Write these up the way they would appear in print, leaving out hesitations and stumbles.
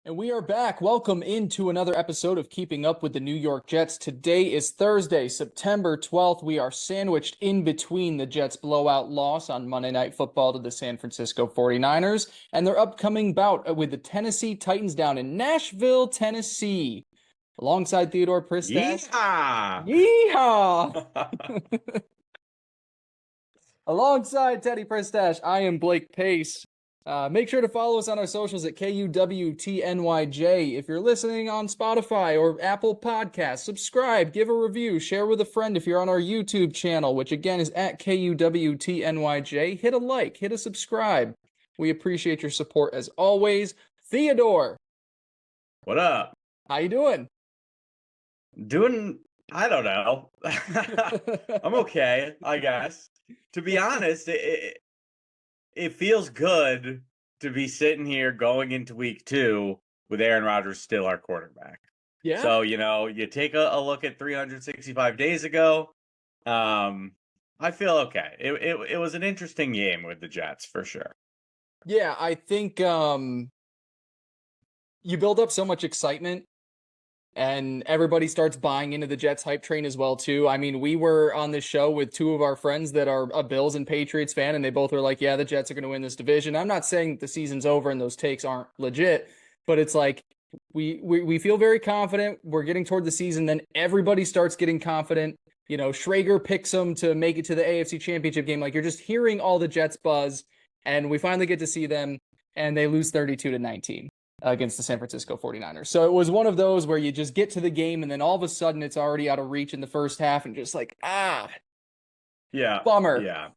And we are back. Welcome into another episode of Keeping Up with the New York Jets. Today is Thursday, September 12th. We are sandwiched in between the Jets' blowout loss on Monday Night Football to the San Francisco 49ers and their upcoming bout with the Tennessee Titans down in Nashville, Tennessee. Alongside Theodore Pristash. Yeehaw! Yeehaw! Alongside Teddy Pristash, I am Blake Pace. Make sure to follow us on our socials at KUWTNYJ. If you're listening on Spotify or Apple Podcasts, subscribe, give a review, share with a friend if you're on our YouTube channel, which again is at KUWTNYJ. Hit a like, hit a subscribe. We appreciate your support as always. Theodore, What up? how you doing? I don't know. I'm okay, I guess. To be honest, it feels good to be sitting here going into week 2 with Aaron Rodgers still our quarterback. Yeah. So, you take a look at 365 days ago. I feel okay. It was an interesting game with the Jets for sure. Yeah, I think you build up so much excitement and everybody starts buying into the Jets hype train as well, too. I mean, we were on this show with two of our friends that are a Bills and Patriots fan, and they both were like, yeah, the Jets are going to win this division. I'm not saying the season's over and those takes aren't legit, but it's like we feel very confident. We're getting toward the season. Then everybody starts getting confident. You know, Schrager picks them to make it to the AFC Championship game. Like, you're just hearing all the Jets buzz, and we finally get to see them, and they lose 32-19. Against the San Francisco 49ers. So it was one of those where you just get to the game and then all of a sudden it's already out of reach in the first half and just like, Yeah. bummer. Yeah.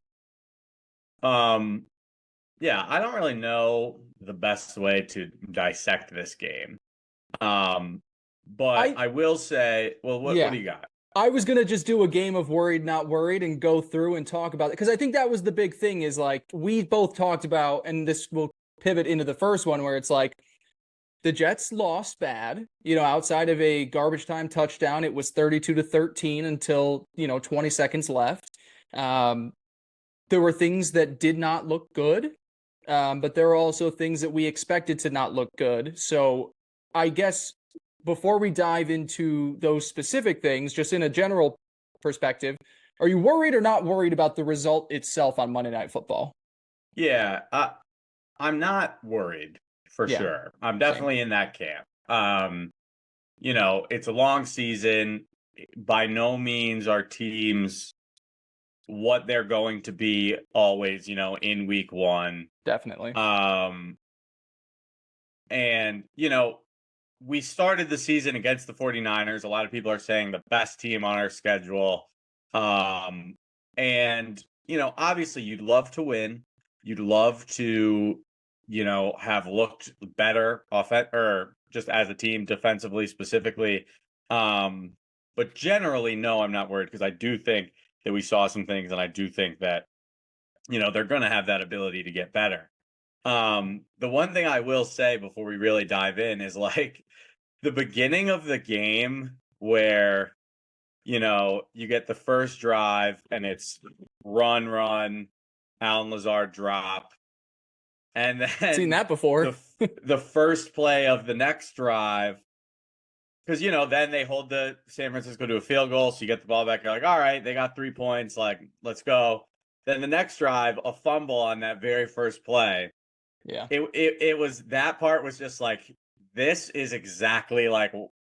Yeah, I don't really know the best way to dissect this game. But I will say, well, what do you got? I was going to just do a game of worried, not worried and go through and talk about it. Because I think that was the big thing is like, we both talked about, and this will pivot into the first one where it's like, the Jets lost bad, outside of a garbage time touchdown. It was 32-13 until, 20 seconds left. There were things that did not look good, but there were also things that we expected to not look good. So I guess before we dive into those specific things, just in a general perspective, are you worried or not worried about the result itself on Monday Night Football? Yeah, I'm not worried. For sure. I'm definitely in that camp. It's a long season. By no means are teams what they're going to be always, in week 1. Definitely. And, we started the season against the 49ers. A lot of people are saying the best team on our schedule. And, obviously you'd love to win. You'd love to have looked better or just as a team defensively specifically. But generally, no, I'm not worried because I do think that we saw some things and I do think that, they're going to have that ability to get better. The one thing I will say before we really dive in is like the beginning of the game where, you get the first drive and it's run, Alan Lazard drop. And then seen that before. the first play of the next drive, because then they hold the San Francisco to a field goal, so you get the ball back. You're like, all right, they got 3 points. Like, let's go. Then the next drive, a fumble on that very first play. Yeah, it was that part was just like, this is exactly like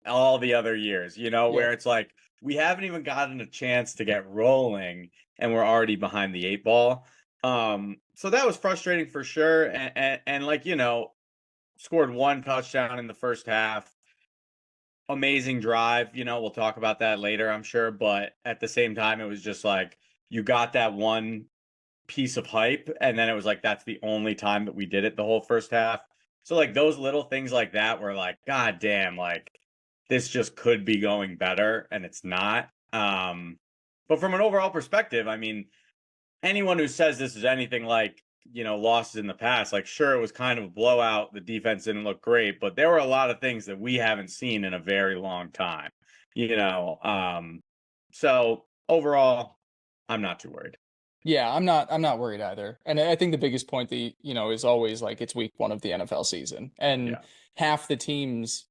all the other years, where it's like we haven't even gotten a chance to get rolling, and we're already behind the 8 ball. So that was frustrating for sure. And like, scored 1 touchdown in the first half. Amazing drive. We'll talk about that later, I'm sure. But at the same time, it was just like, you got that one piece of hype. And then it was like, that's the only time that we did it the whole first half. So like those little things like that were like, God damn, like this just could be going better. And it's not. But from an overall perspective, I mean, anyone who says this is anything like, losses in the past, like, sure, it was kind of a blowout. The defense didn't look great, but there were a lot of things that we haven't seen in a very long time, So overall, I'm not too worried. Yeah, I'm not worried either. And I think the biggest point that is always like it's week 1 of the NFL season. And Yeah. half the teams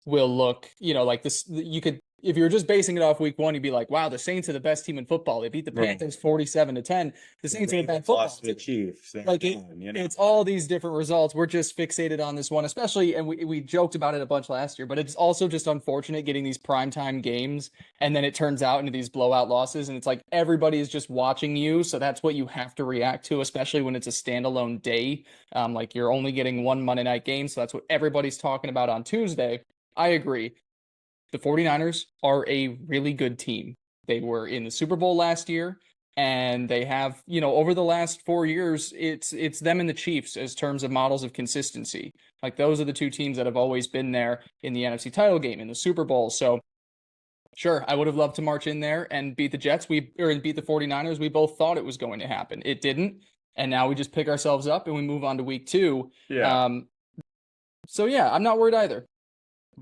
will look, like this you could if you were just basing it off week 1, you'd be like, wow, the Saints are the best team in football. They beat the Right. Panthers 47-10. The The Saints are a bad Ravens football lost to the team. Chiefs. Like You know. it's all these different results. We're just fixated on this one, especially, and we joked about it a bunch last year, but it's also just unfortunate getting these primetime games and then it turns out into these blowout losses. And it's like everybody is just watching you. So that's what you have to react to, especially when it's a standalone day. Like you're only getting one Monday night game. So that's what everybody's talking about on Tuesday. I agree. The 49ers are a really good team. They were in the Super Bowl last year, and they have, over the last 4 years, it's them and the Chiefs as terms of models of consistency. Like those are the two teams that have always been there in the NFC title game, in the Super Bowl. So sure, I would have loved to march in there and beat the Jets. Or beat the 49ers. We both thought it was going to happen. It didn't. And now we just pick ourselves up and we move on to week 2. Yeah. So yeah, I'm not worried either.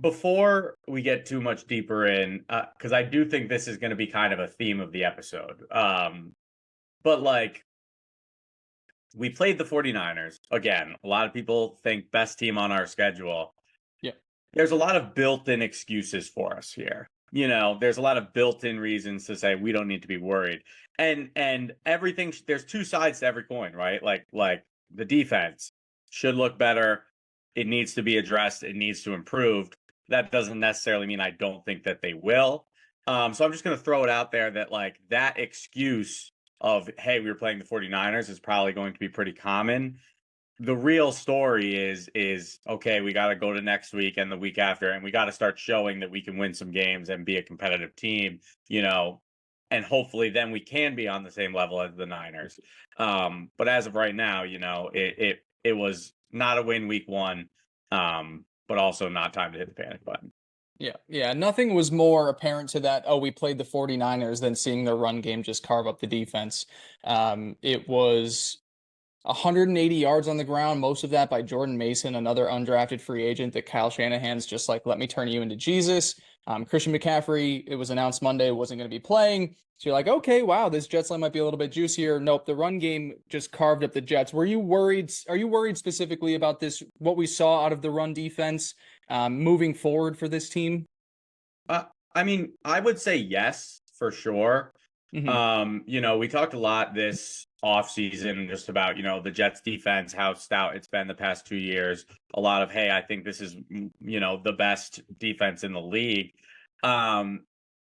Before we get too much deeper in, because I do think this is going to be kind of a theme of the episode. But like, we played the 49ers. Again, a lot of people think best team on our schedule. Yeah. There's a lot of built-in excuses for us here. There's a lot of built-in reasons to say we don't need to be worried. And everything, there's two sides to every coin, right? Like the defense should look better. It needs to be addressed. It needs to improve. That doesn't necessarily mean I don't think that they will. So I'm just going to throw it out there that like that excuse of, hey, we were playing the 49ers is probably going to be pretty common. The real story is okay, we got to go to next week and the week after, and we got to start showing that we can win some games and be a competitive team, and hopefully then we can be on the same level as the Niners. But as of right now, it was not a win week 1, but also not time to hit the panic button. Yeah, yeah. Nothing was more apparent to that, oh, we played the 49ers than seeing their run game just carve up the defense. It was 180 yards on the ground, most of that by Jordan Mason, another undrafted free agent that Kyle Shanahan's just like, let me turn you into Jesus. Christian McCaffrey, it was announced Monday, wasn't going to be playing. So you're like, okay, wow, this Jets line might be a little bit juicier. Nope, the run game just carved up the Jets. Were you worried? Are you worried specifically about this, what we saw out of the run defense moving forward for this team? I mean, I would say yes, for sure. We talked a lot this offseason just about, the Jets defense, how stout it's been the past 2 years. A lot of, hey, I think this is, the best defense in the league.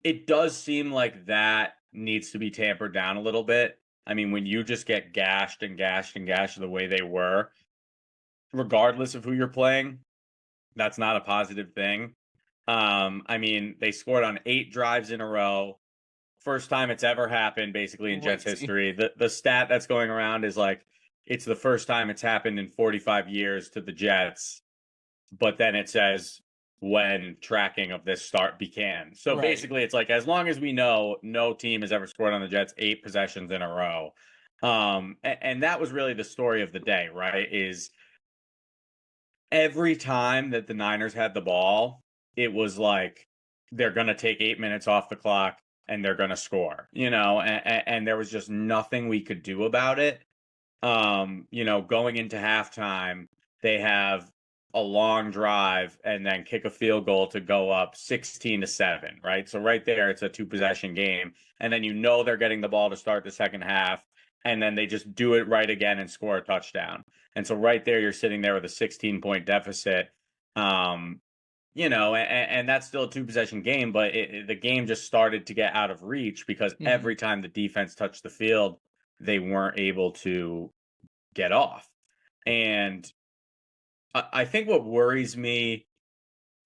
It does seem like that needs to be tampered down a little bit. I mean, when you just get gashed and gashed and gashed the way they were, regardless of who you're playing, that's not a positive thing. I mean, they scored on 8 drives in a row. First time it's ever happened, basically, in Jets history. The stat that's going around is like, it's the first time it's happened in 45 years to the Jets. But then it says when tracking of this start began. So Right. basically, it's like, as long as we know, no team has ever scored on the Jets 8 possessions in a row. And that was really the story of the day, right? Is every time that the Niners had the ball, it was like they're going to take 8 minutes off the clock and they're going to score, and there was just nothing we could do about it. Going into halftime, they have a long drive and then kick a field goal to go up 16-7, right? So right there, it's a 2-possession game. And then they're getting the ball to start the second half, and then they just do it right again and score a touchdown. And so right there, you're sitting there with a 16-point deficit. And that's still a 2-possession game, but the game just started to get out of reach because every time the defense touched the field, they weren't able to get off. And I think what worries me,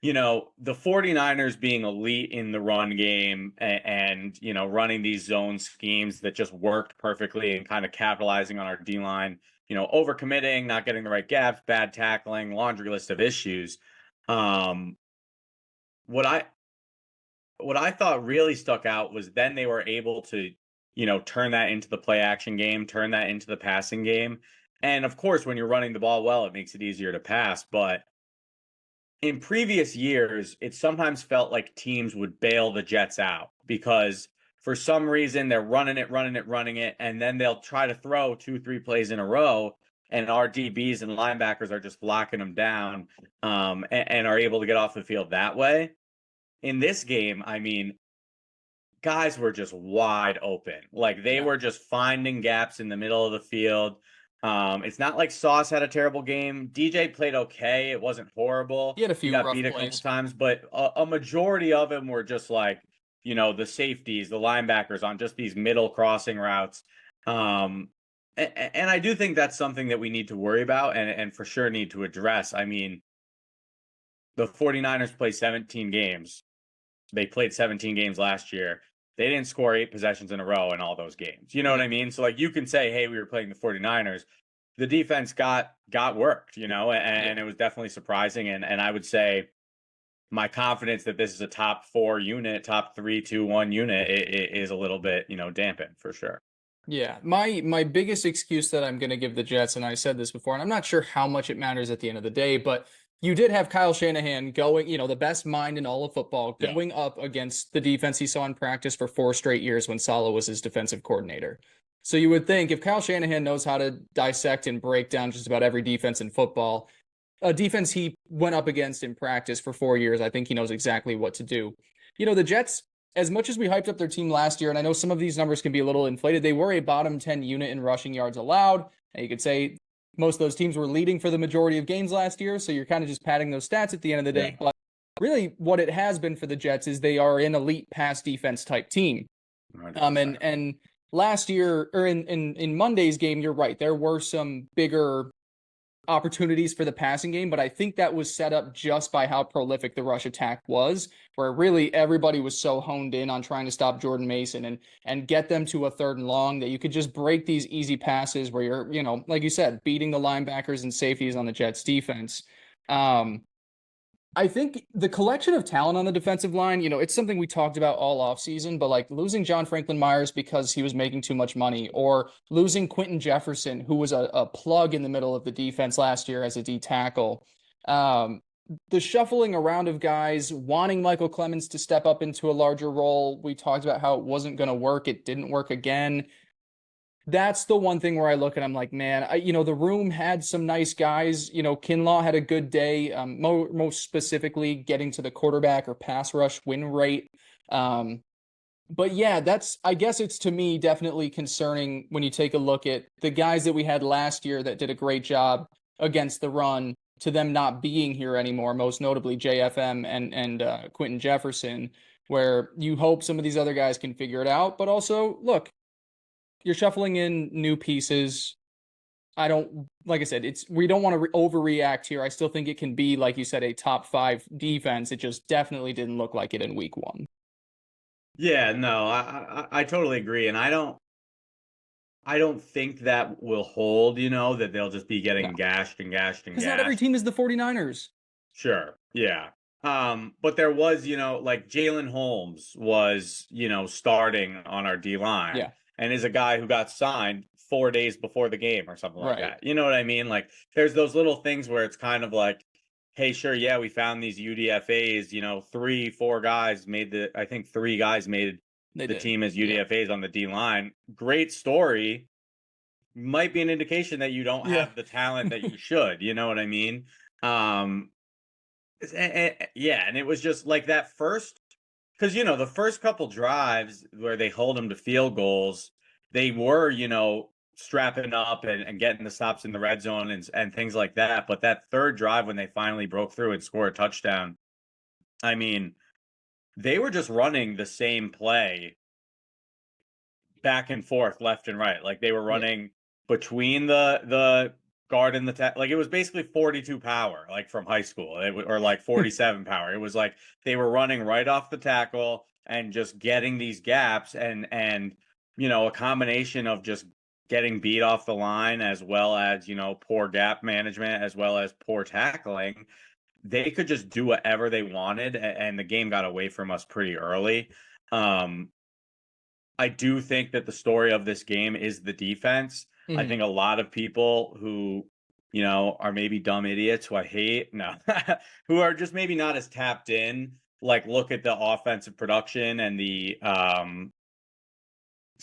the 49ers being elite in the run game and running these zone schemes that just worked perfectly and kind of capitalizing on our D-line, overcommitting, not getting the right gaps, bad tackling, laundry list of issues. What I thought really stuck out was then they were able to, turn that into the play action game, turn that into the passing game. And of course, when you're running the ball well, it makes it easier to pass. But in previous years, it sometimes felt like teams would bail the Jets out because for some reason they're running it, and then they'll try to throw 2-3 plays in a row, and our DBs and linebackers are just locking them down, and are able to get off the field that way. In this game, I mean, guys were just wide open. Like they Yeah. were just finding gaps in the middle of the field. It's not like Sauce had a terrible game. DJ played okay. It wasn't horrible. He had a He few got rough beat a couple plays. times, but a majority of them were just like, the safeties, the linebackers on just these middle crossing routes. And I do think that's something that we need to worry about and for sure need to address. I mean, the 49ers play 17 games. They played 17 games last year. They didn't score 8 possessions in a row in all those games. You know what I mean? So like you can say, hey, we were playing the 49ers. The defense got worked, and it was definitely surprising. And I would say my confidence that this is a top 4 unit, top 3-2-1 unit is a little bit, dampened for sure. Yeah, my biggest excuse that I'm going to give the Jets, and I said this before, and I'm not sure how much it matters at the end of the day, but you did have Kyle Shanahan going, the best mind in all of football, Yeah. going up against the defense he saw in practice for 4 straight years when Saleh was his defensive coordinator. So you would think if Kyle Shanahan knows how to dissect and break down just about every defense in football, a defense he went up against in practice for 4 years, I think he knows exactly what to do. The Jets, as much as we hyped up their team last year, and I know some of these numbers can be a little inflated, they were a bottom 10 unit in rushing yards allowed. And you could say most of those teams were leading for the majority of games last year, so you're kind of just padding those stats at the end of the day. Yeah. But really what it has been for the Jets is they are an elite pass defense type team. 100%. And last year, or in Monday's game, you're right, there were some bigger opportunities for the passing game, but I think that was set up just by how prolific the rush attack was, where really everybody was so honed in on trying to stop Jordan Mason and get them to a 3rd and long that you could just break these easy passes where you're, like you said, beating the linebackers and safeties on the Jets defense. I think the collection of talent on the defensive line, it's something we talked about all offseason, but like losing John Franklin Myers because he was making too much money, or losing Quentin Jefferson, who was a plug in the middle of the defense last year as a D tackle. The shuffling around of guys, wanting Michael Clemens to step up into a larger role. We talked about how it wasn't going to work. It didn't work again. That's the one thing where I look and I'm like, man, the room had some nice guys. Kinlaw had a good day, most specifically getting to the quarterback or pass rush win rate. But yeah, I guess it's to me definitely concerning when you take a look at the guys that we had last year that did a great job against the run to them not being here anymore, most notably JFM and Quentin Jefferson, where you hope some of these other guys can figure it out. But also, look, you're shuffling in new pieces. Like I said, we don't want to overreact here. I still think it can be, like you said, a top 5 defense. It just definitely didn't look like it in week 1. Yeah, no, I totally agree. And I don't think that will hold, that they'll just be getting gashed and gashed and Because not every gashed. team is the 49ers. Sure. Yeah. But there was, like Jalen Holmes was, starting on our D line. Yeah. And is a guy who got signed 4 days before the game or something like that. You know what I mean? Like there's those little things where it's kind of like, hey, sure, yeah, we found these UDFAs, 3-4 guys I think 3 guys made the team as UDFAs on the D line. Great story. Might be an indication that you don't have the talent that you should. You know what I mean? Yeah, and it was just like that first, because the first couple drives where they hold them to field goals, they were strapping up and getting the stops in the red zone and things like that. But that 3rd drive when they finally broke through and scored a touchdown, I mean, they were just running the same play back and forth, left and right. Like they were running between the guard and the like it was basically 42 power, like from high school, or like 47 power. It was like they were running right off the tackle and just getting these gaps and a combination of just getting beat off the line as well as poor gap management as well as poor tackling. They could just do whatever they wanted, and the game got away from us pretty early. I do think that the story of this game is the defense. Mm-hmm. I think a lot of people who, are maybe dumb idiots who I hate, who are just maybe not as tapped in, like look at the offensive production and the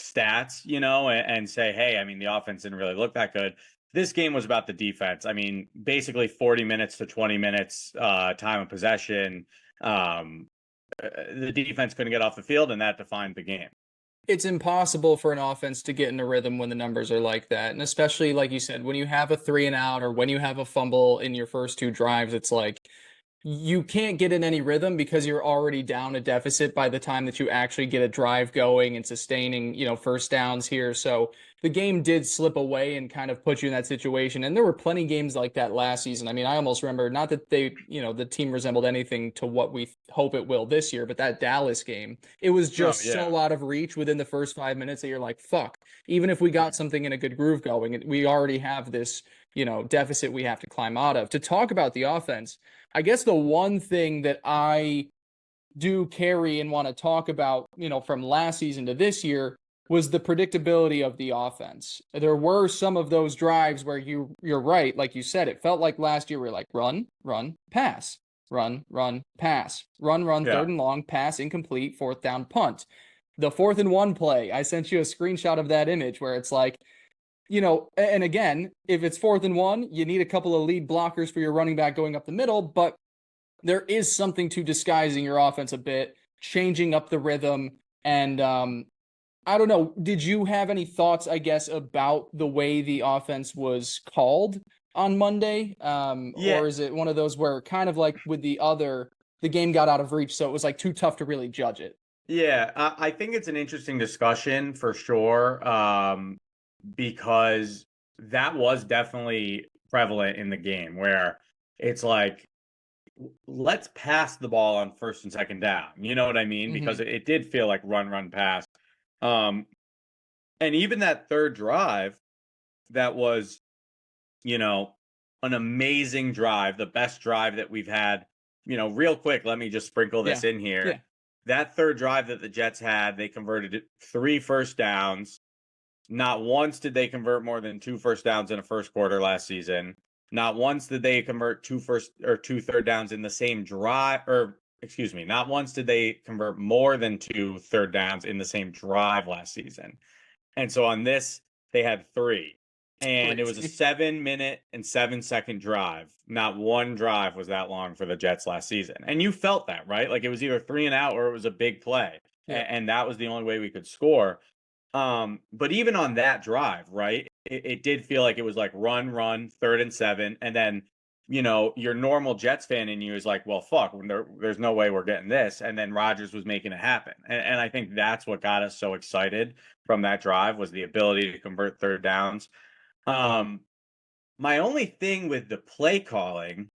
stats, and say, hey, I mean, the offense didn't really look that good. This game was about the defense. I mean, basically 40 minutes to 20 minutes time of possession. The defense couldn't get off the field, and that defined the game. It's impossible for an offense to get in a rhythm when the numbers are like that. And especially, like you said, when you have a 3-and-out or when you have a fumble in your first 2 drives, it's like you can't get in any rhythm because you're already down a deficit by the time that you actually get a drive going and sustaining, first downs here. So the game did slip away and kind of put you in that situation. And there were plenty of games like that last season. I mean, I almost remember, not that the team resembled anything to what we hope it will this year, but that Dallas game, it was just so out of reach within the first 5 minutes that you're like, fuck, even if we got something in a good groove going, we already have this, deficit we have to climb out of. To talk about the offense, I guess the one thing that I do carry and want to talk about, from last season to this year was the predictability of the offense. There were some of those drives where you're right, like you said, it felt like last year we were like run, pass, run, pass, run, third and long, pass, incomplete, 4th down, punt. The 4th and 1 play, I sent you a screenshot of that image where it's like, and again, if it's 4th and 1, you need a couple of lead blockers for your running back going up the middle, but there is something to disguising your offense a bit, changing up the rhythm. And I don't know, did you have any thoughts, I guess, about the way the offense was called on Monday? Or is it one of those where kind of like with the game got out of reach, so it was like too tough to really judge it? Yeah, I think it's an interesting discussion for sure, because that was definitely prevalent in the game where it's like, let's pass the ball on 1st and 2nd down. You know what I mean? Because it did feel like run, pass. And even that 3rd drive, that was, an amazing drive, the best drive that we've had. Real quick, let me just sprinkle this in here. Yeah. That 3rd drive that the Jets had, they converted 3 first downs. Not once did they convert more than 2 first downs in a first quarter last season. Not once did they convert 2 third downs in the same drive, or excuse me, not once did they convert more than 2 third downs in the same drive last season. And so on this, they had 3. And it was a 7-minute and 7-second drive. Not one drive was that long for the Jets last season. And you felt that, right? Like it was either 3-and-out or it was a big play. Yeah. And that was the only way we could score. But even on that drive, right, it did feel like it was like run, 3rd and 7. And then, your normal Jets fan in you is like, well, fuck, there's no way we're getting this. And then Rodgers was making it happen. And I think that's what got us so excited from that drive, was the ability to convert 3rd downs. My only thing with the play calling,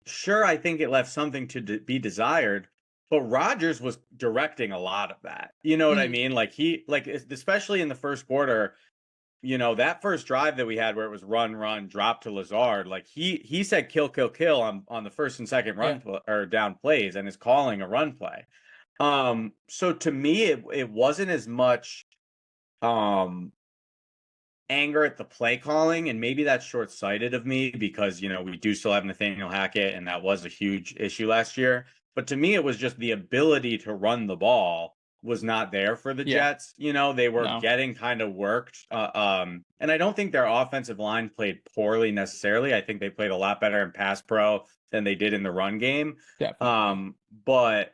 sure, I think it left something to be desired, but Rodgers was directing a lot of that. You know what I mean? Like especially in the first quarter, that first drive that we had where it was run, drop to Lazard, like he said kill on the 1st and 2nd run or down plays, and is calling a run play. So to me, it wasn't as much anger at the play calling, and maybe that's short-sighted of me because we do still have Nathaniel Hackett, and that was a huge issue last year. But to me, it was just the ability to run the ball was not there for the Jets. They were getting kind of worked. And I don't think their offensive line played poorly necessarily. I think they played a lot better in pass pro than they did in the run game. Definitely. But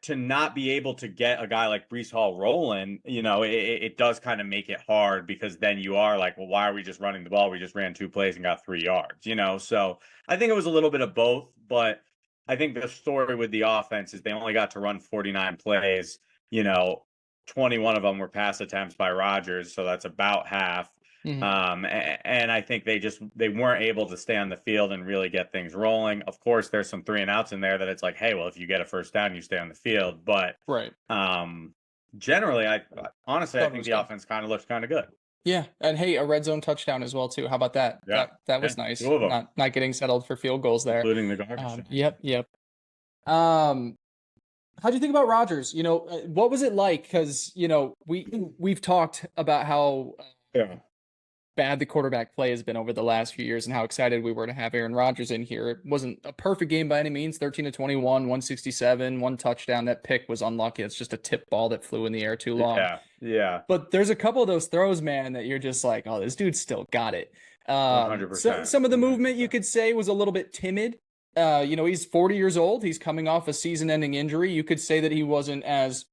to not be able to get a guy like Breece Hall rolling, it does kind of make it hard, because then you are like, well, why are we just running the ball? We just ran 2 plays and got 3 yards, So I think it was a little bit of both, but I think the story with the offense is they only got to run 49 plays, 21 of them were pass attempts by Rodgers, so that's about half. And I think they weren't able to stay on the field and really get things rolling. Of course, there's some 3-and-outs in there that it's like, hey, well, if you get a first down, you stay on the field. But generally, I think the offense kind of looks kind of good. Yeah, and hey, a red zone touchdown as well too. How about that? Yeah, that was nice. Not getting settled for field goals there, including the garbage. Yep. How'd you think about Rodgers? What was it like? Because we've talked about how bad the quarterback play has been over the last few years and how excited we were to have Aaron Rodgers in here. It wasn't a perfect game by any means. 13 to 21, 167, one touchdown. That pick was unlucky. It's just a tip ball that flew in the air too long. Yeah. But there's a couple of those throws, man, that you're just like, oh, this dude still got it. So 100%. some of the movement 100%. you could say was a little bit timid. He's 40 years old. He's coming off a season-ending injury. You could say that he wasn't as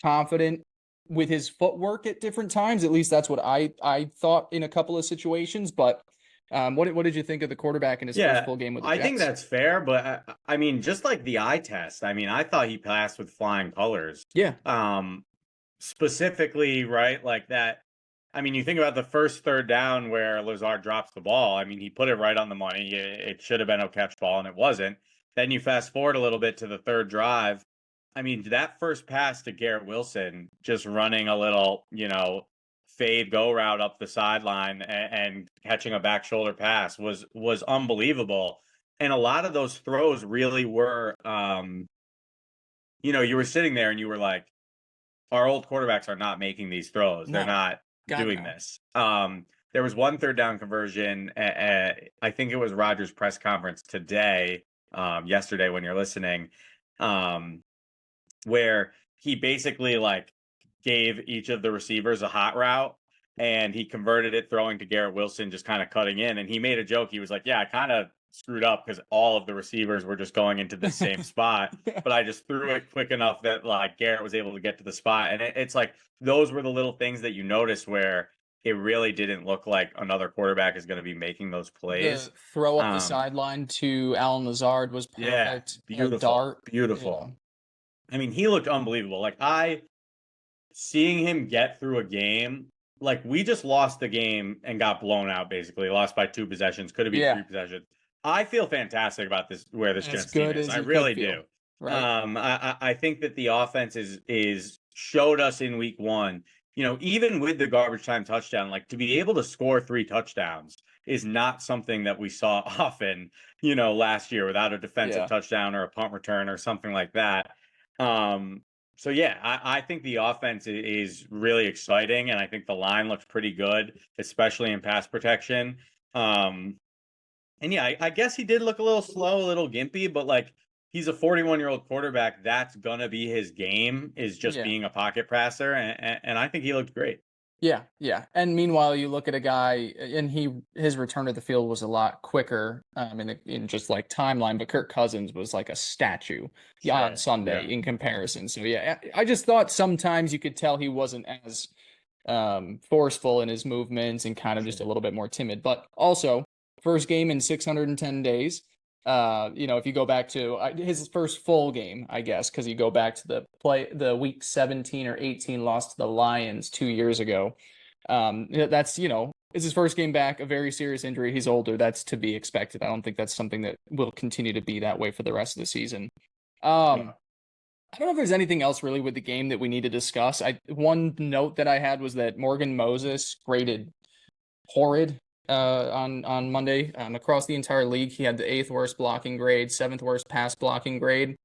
confident with his footwork at different times. At least that's what I thought in a couple of situations. But what did you think of the quarterback in his first full game with the I Jets? think that's fair, but I mean, just like the eye test, I mean, I thought he passed with flying colors. Yeah. Specifically, right, like that. I mean, you think about the first third down where Lazard drops the ball. I mean, he put it right on the money. It should have been a catch ball, and it wasn't. Then you fast forward a little bit to the third drive. I mean, that first pass to Garrett Wilson, just running a little, fade go route up the sideline and catching a back shoulder pass was unbelievable. And a lot of those throws really were, you were sitting there and you were like, our old quarterbacks are not making these throws. They're not doing this. There was one third down conversion. I think it was Rodgers' press conference today, yesterday when you're listening, where he basically gave each of the receivers a hot route and he converted it throwing to Garrett Wilson, just kind of cutting in. And he made a joke. He was like, yeah, I kind of screwed up because all of the receivers were just going into the same spot, but I just threw it quick enough that Garrett was able to get to the spot. And it's like, those were the little things that you notice where it really didn't look like another quarterback is going to be making those plays. The throw up the sideline to Allen Lazard was perfect. Beautiful. Dart. Beautiful. I mean, he looked unbelievable. Seeing him get through a game, we just lost the game and got blown out, basically. Lost by 2 possessions. Could have been 3 possessions. I feel fantastic about where this Jets team is. I really do. Right. I think that the offense is showed us in week 1, even with the garbage time touchdown, to be able to score 3 touchdowns is not something that we saw often, last year without a defensive touchdown or a punt return or something like that. So yeah, I think the offense is really exciting, and I think the line looks pretty good, especially in pass protection. And yeah, I guess he did look a little slow, a little gimpy, but he's a 41-year-old quarterback. That's gonna be his game, is just being a pocket passer, and I think he looked great. Yeah. And meanwhile, you look at a guy, and his return to the field was a lot quicker in just timeline, but Kirk Cousins was like a statue on Sunday in comparison. So yeah, I just thought sometimes you could tell he wasn't as forceful in his movements and kind of just a little bit more timid. But also, first game in 610 days. If you go back to his first full game, I guess, because you go back to the week 17 or 18 loss to the Lions 2 years ago. That's, it's his first game back, a very serious injury. He's older. That's to be expected. I don't think that's something that will continue to be that way for the rest of the season. I don't know if there's anything else really with the game that we need to discuss. One note that I had was that Morgan Moses graded horrid on Monday. Across the entire league, he had the 8th worst blocking grade, 7th worst pass blocking grade.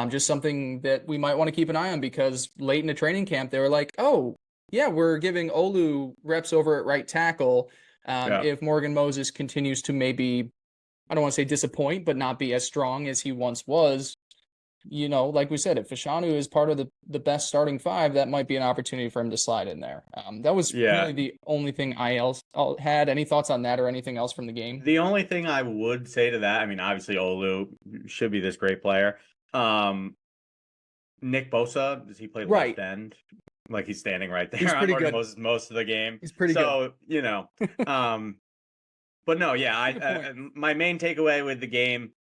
Just something that we might want to keep an eye on, because late in the training camp, they were like, oh, yeah, we're giving Olu reps over at right tackle. If Morgan Moses continues to maybe, I don't want to say disappoint, but not be as strong as he once was, like we said, if Fashanu is part of the best starting 5, that might be an opportunity for him to slide in there. That was really the only thing I had. Any thoughts on that or anything else from the game? The only thing I would say to that, I mean, obviously Olu should be this great player. Nick Bosa, does he play left end? He's standing right there. He's pretty good most of the game. He's pretty good. So, but no, my main takeaway with the game,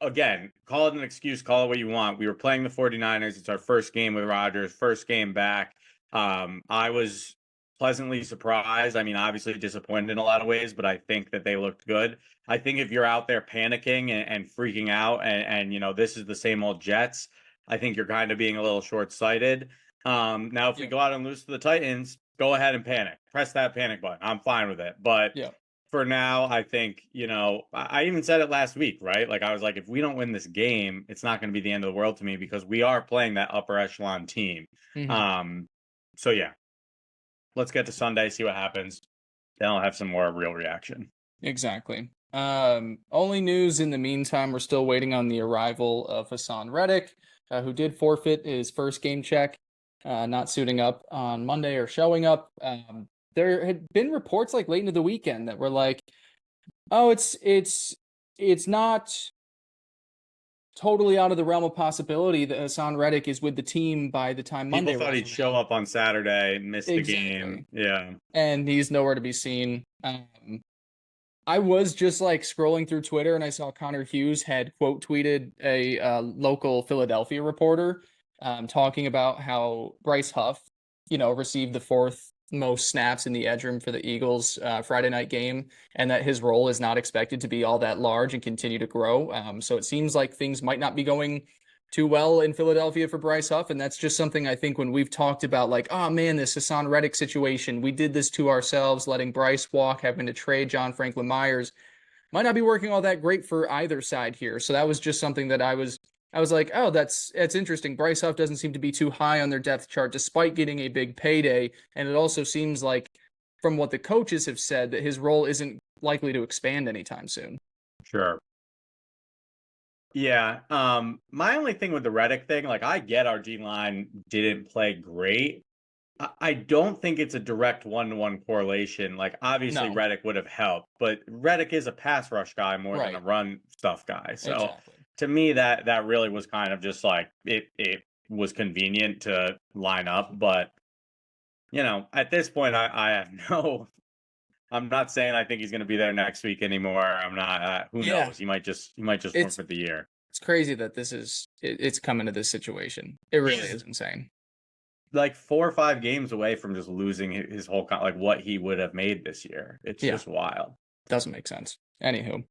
again, call it an excuse, call it what you want. We were playing the 49ers. It's our first game with Rodgers, first game back. I was pleasantly surprised. I mean, obviously disappointed in a lot of ways, but I think that they looked good. I think if you're out there panicking and freaking out and this is the same old Jets, I think you're kind of being a little short-sighted. Now, if we go out and lose to the Titans, go ahead and panic. Press that panic button. I'm fine with it. But for now, I think, I even said it last week, right? I was like, if we don't win this game, it's not going to be the end of the world to me, because we are playing that upper echelon team. So yeah, let's get to Sunday, see what happens. then I'll have some more real reaction. Exactly. Only news in the meantime, we're still waiting on the arrival of Haasan Reddick, who did forfeit his first game check, not suiting up on Monday or showing up. There had been reports like late into the weekend that were like, oh, it's not totally out of the realm of possibility that Haasan Reddick is with the team by the time Monday People thought rolls he'd show around. up on Saturday, miss the Exactly. game. Yeah. And he's nowhere to be seen. I was just like scrolling through Twitter and I saw Connor Hughes had quote tweeted a local Philadelphia reporter talking about how Bryce Huff, received the fourth most snaps in the edge room for the Eagles Friday night game, and that his role is not expected to be all that large and continue to grow. So it seems like things might not be going too well in Philadelphia for Bryce Huff. And that's just something I think when we've talked about, like, oh man, this Haasan Reddick situation, we did this to ourselves, letting Bryce walk, having to trade John Franklin Myers, might not be working all that great for either side here. So that was just something that I was like, oh, that's interesting. Bryce Huff doesn't seem to be too high on their depth chart, despite getting a big payday. And it also seems like, from what the coaches have said, that his role isn't likely to expand anytime soon. Sure. Yeah. My only thing with the Reddick thing, like I get our D line didn't play great. I don't think it's a direct 1-to-1 correlation. Like obviously No, Reddick would have helped, but Reddick is a pass rush guy more than a right. run stuff guy. So Exactly. to me that really was kind of just like it was convenient to line up. But at this point I have no I'm not saying I think he's going to be there next week anymore. I'm not. Who Yeah. knows? He might just It's forfeit the year. it's crazy that it's coming to this situation. It really He's is insane. like 4 or 5 games away from just losing his whole like what he would have made this year. It's Yeah, just wild. doesn't make sense. Anywho,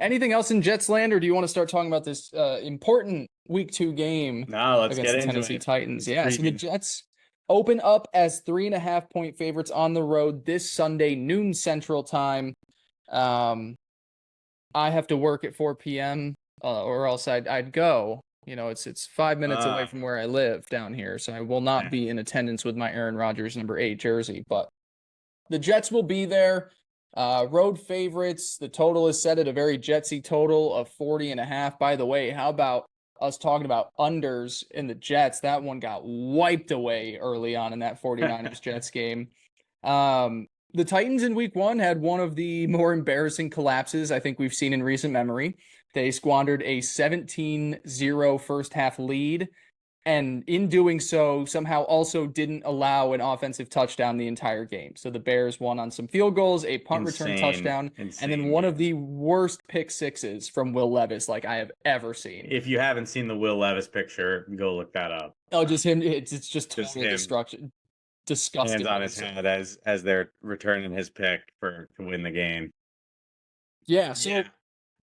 anything else in Jets land, or do you want to start talking about this important week 2 game Now let's against get the into Tennessee it. Titans? It's Yeah, so the intriguing. Jets open up as 3.5-point favorites on the road this Sunday, noon Central Time. Um, I have to work at 4 p.m. Or else I'd go. It's 5 minutes away Uh, from where I live down here, so I will not be in attendance with my Aaron Rodgers number 8 jersey. But the Jets will be there. Road favorites. The total is set at a very Jetsy total of 40.5. By the way, how about us talking about unders in the Jets? That one got wiped away early on in that 49ers Jets game. The Titans in week 1 had one of the more embarrassing collapses I think we've seen in recent memory. They squandered a 17-0 first half lead, and in doing so, somehow also didn't allow an offensive touchdown the entire game. So the Bears won on some field goals, a punt return insane, touchdown, and then insane one of game. the worst pick sixes from Will Levis like I have ever seen. If you haven't seen the Will Levis picture, go look that up. Oh, just him. It's just Just total him, destruction. hands on Disgustingly his absurd. head as they're returning his pick to win the game. Yeah, so Yeah.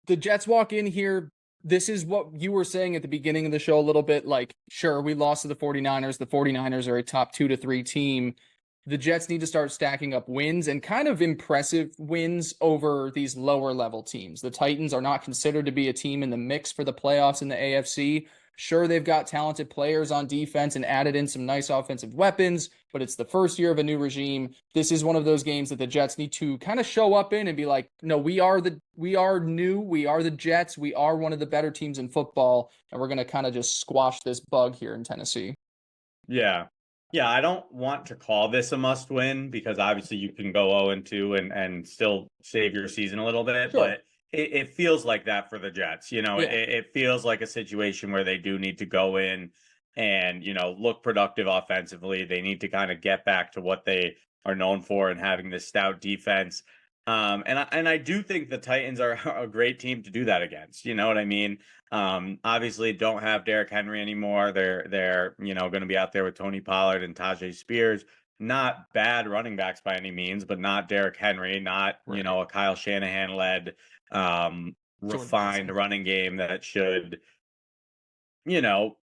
the Jets walk in here. This is what you were saying at the beginning of the show a little bit. Like, sure, we lost to the 49ers. The 49ers are a top 2 to 3 team. The Jets need to start stacking up wins, and kind of impressive wins over these lower level teams. The Titans are not considered to be a team in the mix for the playoffs in the AFC. Sure, they've got talented players on defense and added in some nice offensive weapons, but it's the first year of a new regime. This is one of those games that the Jets need to kind of show up in and be like, no, we are new, we are the Jets, we are one of the better teams in football, and we're going to kind of just squash this bug here in Tennessee. Yeah. Yeah, I don't want to call this a must win because obviously you can go 0-2 and still save your season a little bit, Sure. but it feels like that for the Jets. Yeah. It feels like a situation where they do need to go in and, look productive offensively. They need to kind of get back to what they are known for and having this stout defense. And I do think the Titans are a great team to do that against. You know what I mean? Obviously don't have Derrick Henry anymore. They're going to be out there with Tony Pollard and Tajay Spears. Not bad running backs by any means, but not Derrick Henry, not, Right. a Kyle Shanahan led Jordan refined Mason. running game that should, you know,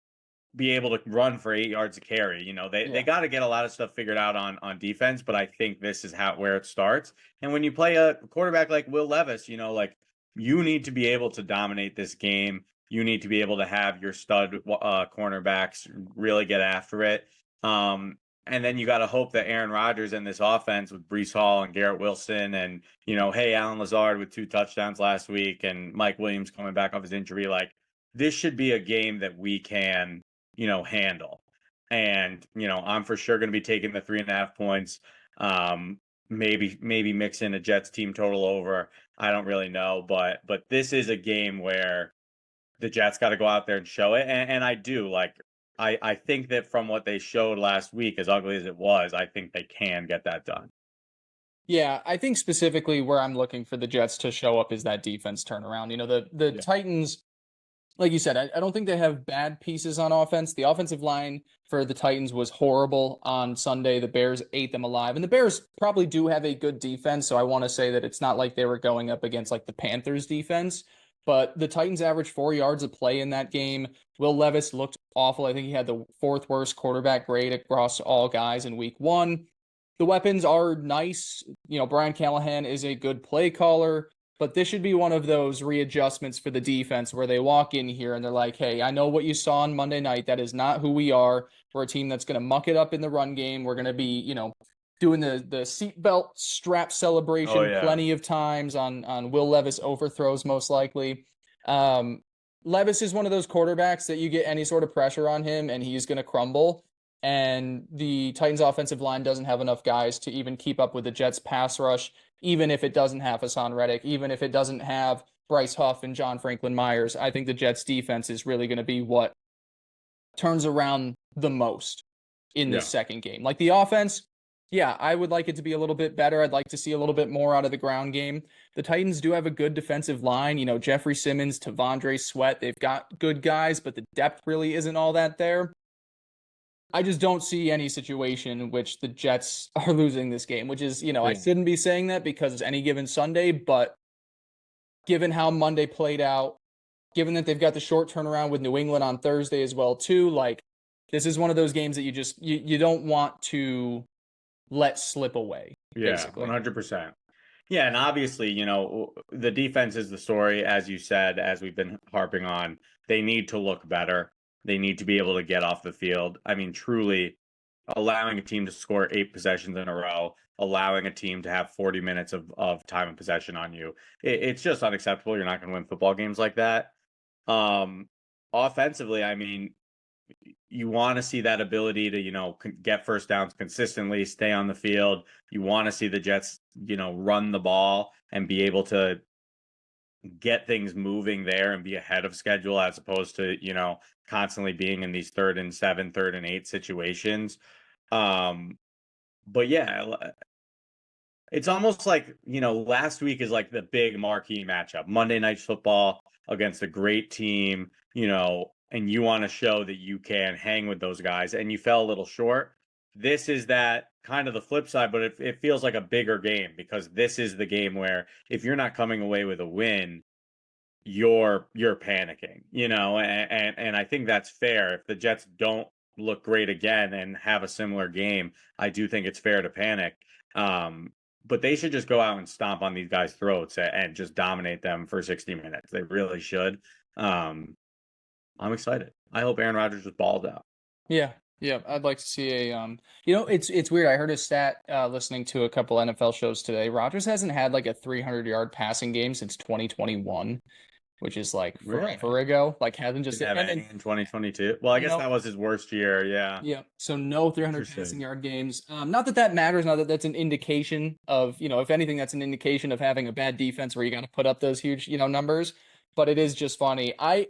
be able to run for 8 yards a carry. They Yeah. got to get a lot of stuff figured out on defense, but I think this is where it starts. And when you play a quarterback like Will Levis, like you need to be able to dominate this game. You need to be able to have your stud cornerbacks really get after it. And then you got to hope that Aaron Rodgers and this offense with Breece Hall and Garrett Wilson and, hey, Alan Lazard with 2 touchdowns last week and Mike Williams coming back off his injury, like this should be a game that we can, handle. And, I'm for sure going to be taking the 3.5 points. Maybe mix in a Jets team total over. I don't really know, but this is a game where the Jets got to go out there and show it. And I do like, I think that from what they showed last week, as ugly as it was, I think they can get that done. Yeah, I think specifically where I'm looking for the Jets to show up is that defense turnaround. The Yeah. Titans, like you said, I don't think they have bad pieces on offense. The offensive line for the Titans was horrible on Sunday. The Bears ate them alive. And the Bears probably do have a good defense, so I want to say that it's not like they were going up against like the Panthers defense. But the Titans averaged 4 yards a play in that game. Will Levis looked awful. I think he had the 4th worst quarterback grade across all guys in week 1. The weapons are nice. Brian Callahan is a good play caller. But this should be one of those readjustments for the defense where they walk in here and they're like, hey, I know what you saw on Monday night. That is not who we are. We're a team that's going to muck it up in the run game. We're going to be, doing the seatbelt strap celebration plenty of times on Will Levis overthrows, most likely. Levis is one of those quarterbacks that you get any sort of pressure on him and he's going to crumble. And the Titans offensive line doesn't have enough guys to even keep up with the Jets pass rush, even if it doesn't have Haasan Reddick, even if it doesn't have Bryce Huff and John Franklin Myers. I think the Jets defense is really going to be what turns around the most in this second game. Like the offense, yeah, I would like it to be a little bit better. I'd like to see a little bit more out of the ground game. The Titans do have a good defensive line. Jeffrey Simmons, Tavondre Sweat, they've got good guys, but the depth really isn't all that there. I just don't see any situation in which the Jets are losing this game, which is, I shouldn't be saying that because it's any given Sunday, but given how Monday played out, given that they've got the short turnaround with New England on Thursday as well, too, like this is one of those games that you don't want to let slip away. Yeah, basically. 100%. Yeah, and obviously, the defense is the story, as you said, as we've been harping on. They need to look better. They need to be able to get off the field. I mean, truly allowing a team to score 8 possessions in a row, allowing a team to have 40 minutes of time of possession on you. It's just unacceptable. You're not going to win football games like that. Offensively, I mean, you want to see that ability to, get first downs consistently, stay on the field. You want to see the Jets, run the ball and be able to get things moving there and be ahead of schedule as opposed to, constantly being in these 3rd and 7, 3rd and 8 situations. But yeah, it's almost like, last week is like the big marquee matchup, Monday Night Football against a great team, and you want to show that you can hang with those guys and you fell a little short. This is that kind of the flip side, but it feels like a bigger game because this is the game where if you're not coming away with a win, you're panicking, and I think that's fair. If the Jets don't look great again and have a similar game, I do think it's fair to panic. But they should just go out and stomp on these guys' throats and just dominate them for 60 minutes. They really should. I'm excited. I hope Aaron Rodgers just balls out. Yeah. Yeah, I'd like to see a it's weird. I heard a stat listening to a couple NFL shows today. Rodgers hasn't had like a 300-yard passing game since 2021, which is like forever ago. Like hasn't just have any in 2022. Well, I guess that was his worst year. Yeah. Yeah. So no 300 passing yard games. Not that matters. Not that that's an indication of if anything, that's an indication of having a bad defense where you got to put up those huge numbers. But it is just funny. I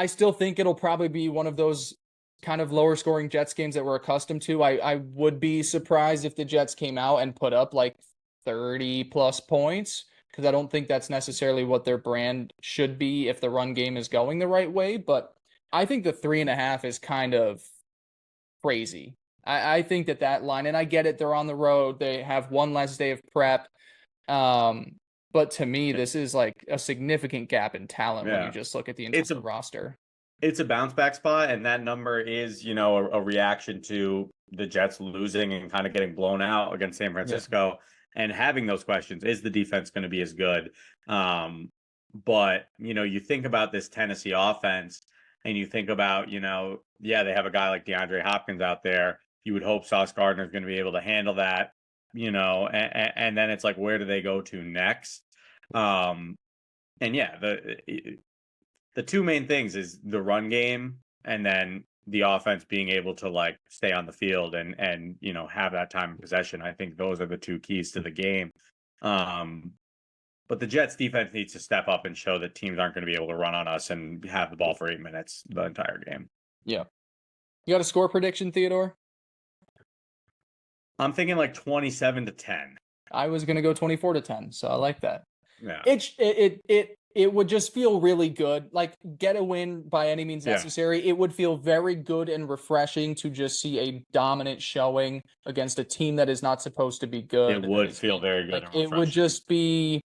still think it'll probably be one of those kind of lower scoring Jets games that we're accustomed to. I would be surprised if the Jets came out and put up like 30 plus points because I don't think that's necessarily what their brand should be if the run game is going the right way. But I think the 3.5 is kind of crazy. I think that line, and I get it, they're on the road. They have one less day of prep. But to me, this is like a significant gap in talent when you just look at the entire roster. It's a bounce back spot, and that number is, a reaction to the Jets losing and kind of getting blown out against San Francisco and having those questions. Is the defense going to be as good? But, you think about this Tennessee offense and you think about, they have a guy like DeAndre Hopkins out there. you would hope Sauce Gardner is going to be able to handle that, and then it's like, where do they go to next? And yeah, the two main things is the run game and then the offense being able to like stay on the field and have that time of possession. I think those are the two keys to the game. But the Jets defense needs to step up and show that teams aren't going to be able to run on us and have the ball for 8 minutes the entire game. Yeah. You got a score prediction, Theodore? I'm thinking like 27-10. I was going to go 24-10, so I like that. Yeah. It would just feel really good. Like, get a win by any means necessary. Yeah. It would feel very good and refreshing to just see a dominant showing against a team that is not supposed to be good. It would feel very good. Like, it would just be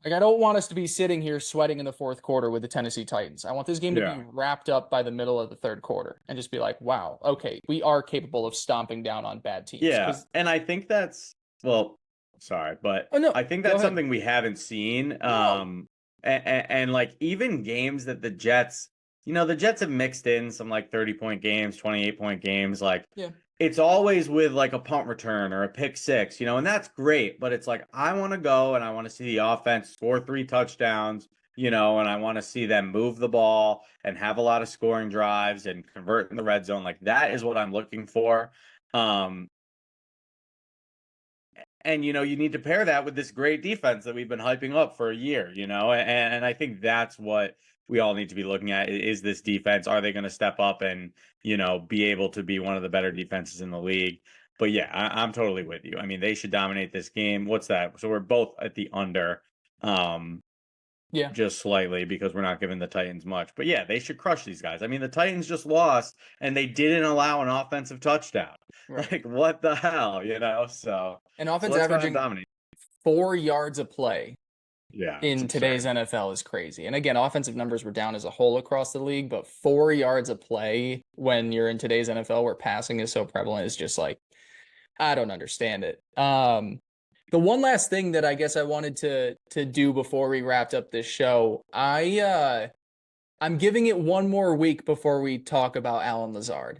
like, I don't want us to be sitting here sweating in the fourth quarter with the Tennessee Titans. I want this game to be wrapped up by the middle of the third quarter and just be like, wow, okay, we are capable of stomping down on bad teams. Yeah, and I think that's, well, sorry, but I think that's something we haven't seen. And like, even games that the Jets, the Jets have mixed in some like 30-point games, 28-point games. Like, it's always with like a punt return or a pick six, and that's great. But it's like, I want to go and I want to see the offense score 3 touchdowns, and I want to see them move the ball and have a lot of scoring drives and convert in the red zone. Like, that is what I'm looking for. And, you need to pair that with this great defense that we've been hyping up for a year, and I think that's what we all need to be looking at is this defense. Are they going to step up and, be able to be one of the better defenses in the league? But yeah, I'm totally with you. I mean, they should dominate this game. What's that? So we're both at the under, just slightly because we're not giving the Titans much. But yeah, they should crush these guys. I mean, the Titans just lost and they didn't allow an offensive touchdown. Right. Like, what the hell, So an offense averaging 4 yards a play. Yeah, in today's NFL is crazy. And again, offensive numbers were down as a whole across the league, but 4 yards a play when you're in today's NFL where passing is so prevalent is just like, I don't understand it. The one last thing that I guess I wanted to do before we wrapped up this show, I'm giving it one more week before we talk about Allen Lazard.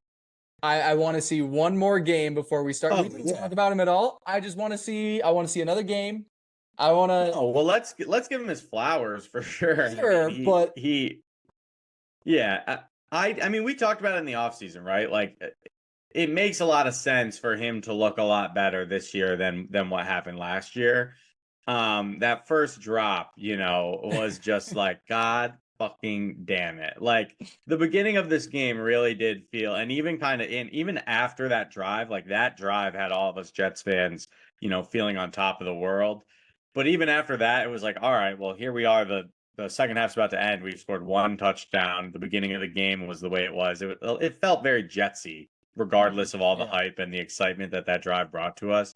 I want to see one more game before we start. We didn't talk about him at all. I want to see another game. I want to. Oh, well, let's give him his flowers for sure. Sure, but I mean, we talked about it in the offseason, right? Like, it makes a lot of sense for him to look a lot better this year than what happened last year. That first drop, was just like, God fucking damn it. Like, the beginning of this game really did feel, and even after that drive, like, that drive had all of us Jets fans, feeling on top of the world. But even after that, it was like, all right, well, here we are. The second half's about to end. We've scored 1 touchdown. The beginning of the game was the way it was. It felt very Jetsy, regardless of all the hype and the excitement that drive brought to us.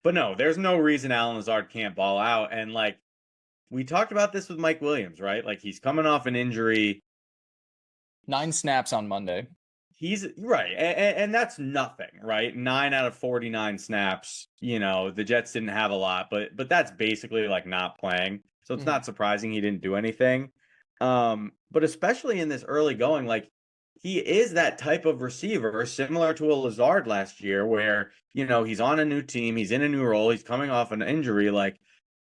But no, there's no reason Allen Lazard can't ball out. And like, we talked about this with Mike Williams, right? Like, he's coming off an injury. 9 snaps on Monday. He's right. And that's nothing, right? 9 out of 49 snaps. The Jets didn't have a lot, but that's basically like not playing. So it's not surprising he didn't do anything. But especially in this early going, like, he is that type of receiver similar to a Lazard last year where, he's on a new team. He's in a new role. He's coming off an injury. Like,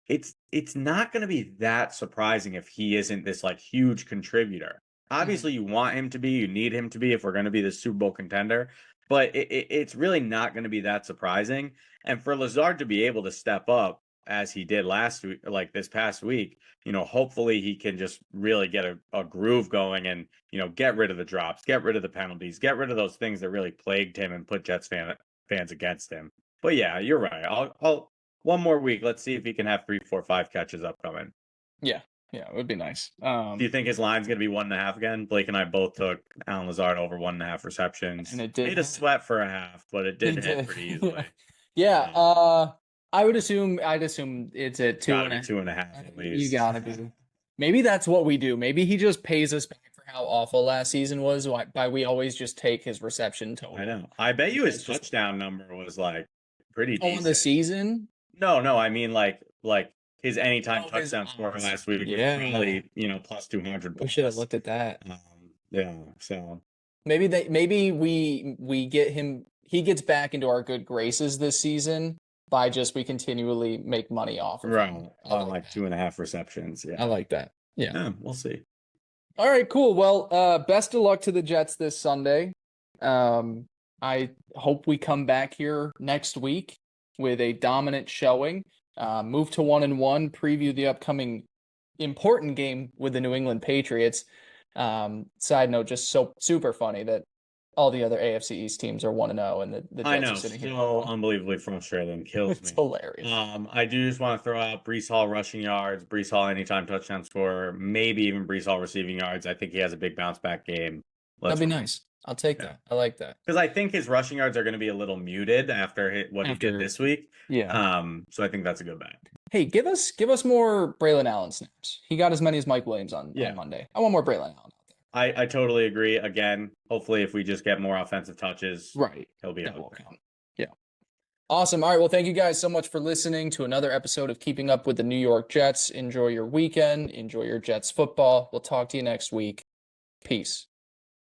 it's not going to be that surprising if he isn't this like huge contributor. Obviously, you want him to be, you need him to be if we're going to be the Super Bowl contender, but it's really not going to be that surprising. And for Lazard to be able to step up as he did last week, like this past week, hopefully he can just really get a groove going and, get rid of the drops, get rid of the penalties, get rid of those things that really plagued him and put Jets fans against him. But yeah, you're right. I'll one more week. Let's see if he can have 3, 4, 5 catches upcoming. Yeah, it would be nice. Do you think his line's going to be 1.5 again? Blake and I both took Allen Lazard over 1.5 receptions. And it did. Made a sweat for a half, but it did hit pretty easily. I'd assume it's at 2.5. 2.5 at least. You gotta be. Maybe that's what we do. Maybe he just pays us back for how awful last season was by we always just take his reception total. I know. I bet you his touchdown number was like pretty decent. On the season? No, I mean like his anytime touchdown score last week was probably, plus 200. We should have looked at that. Yeah, so maybe we get him, he gets back into our good graces this season by just we continually make money off of him. Right. On like 2.5 receptions. I Yeah. like that. Yeah. Yeah, we'll see. All right, cool. Well, best of luck to the Jets this Sunday. I hope we come back here next week with a dominant showing. Move to 1-1, preview the upcoming important game with the New England Patriots. Side note, just so super funny that all the other AFC East teams are 1-0 and the I Jets know, are sitting here. so unbelievably frustrating. Kills It's me. hilarious. I do just want to throw out Breece Hall rushing yards, Breece Hall anytime touchdown score, maybe even Breece Hall receiving yards. I think he has a big bounce back game. That'd be nice. I'll take that. I like that. Because I think his rushing yards are going to be a little muted after what he did this week. Yeah. So I think that's a good bet. Hey, give us more Braylon Allen snaps. He got as many as Mike Williams on Monday. I want more Braylon Allen out there. I totally agree. Again, hopefully if we just get more offensive touches, right, he'll be that able will to count. Yeah. Awesome. All right. Well, thank you guys so much for listening to another episode of Keeping Up with the New York Jets. Enjoy your weekend. Enjoy your Jets football. We'll talk to you next week. Peace.